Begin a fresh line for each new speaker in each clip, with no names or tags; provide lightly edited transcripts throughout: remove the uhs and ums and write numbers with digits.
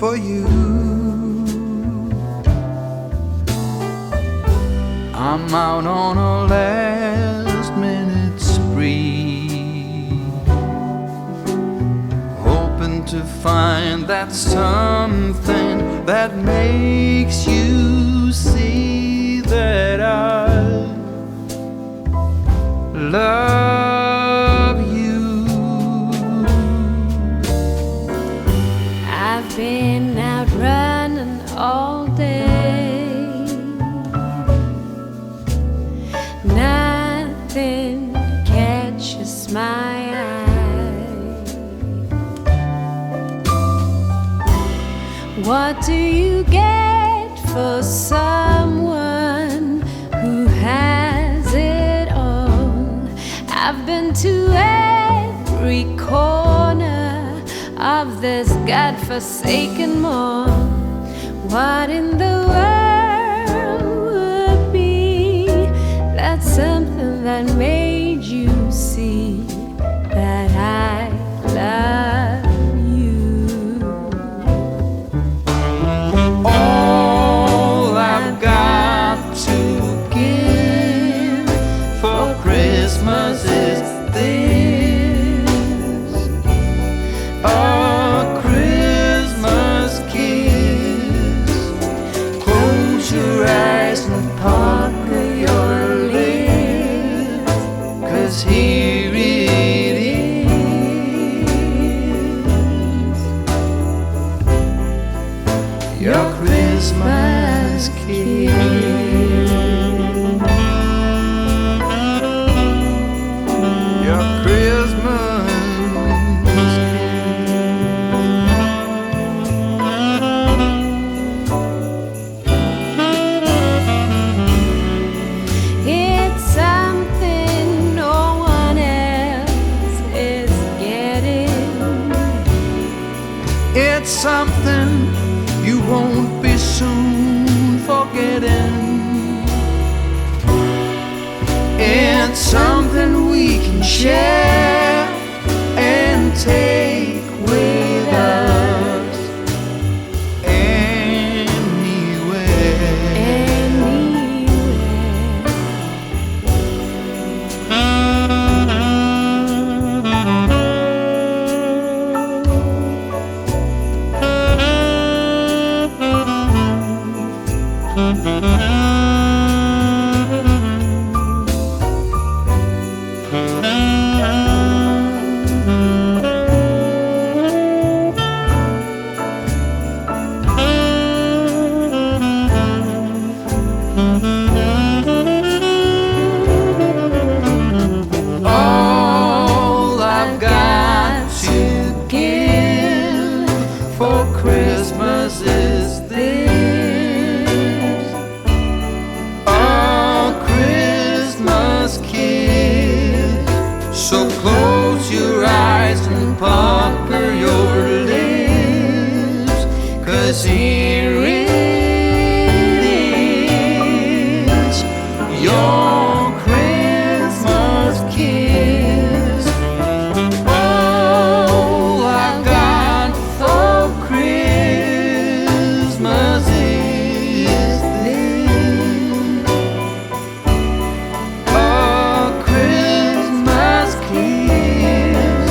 for you. I'm out on a last-minute spree, hoping to find that something that makes you see that I love you.
I've been out running all day, nothing catches my eye. What do you get for someone who has it all? I've been to every corner of this godforsaken mall. What in the world would be that something that made you see that I love you?
All I've got to give for Christmas is this: a Christmas kiss. Close your eyes and pucker your lips, 'cause here it is, your Christmas kiss. Your Christmas
It's something no one else is getting.
It's something you won't be soon forgetting. It's something we can share and take with us anywhere. All I've got to give for Christmas is this: a Christmas kiss. So close your eyes and pucker your lips, 'cause here it is, your Christmas kiss. All I've got for Christmas is this: a Christmas kiss.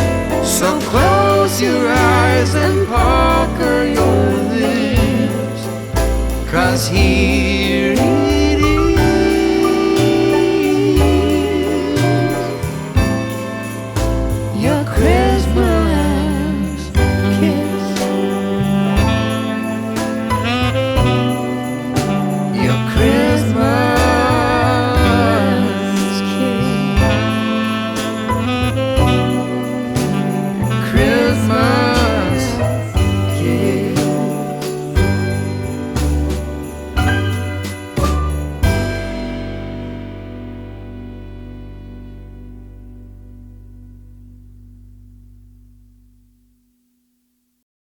So close your eyes and pucker your lips, 'cause here it is, your Christmas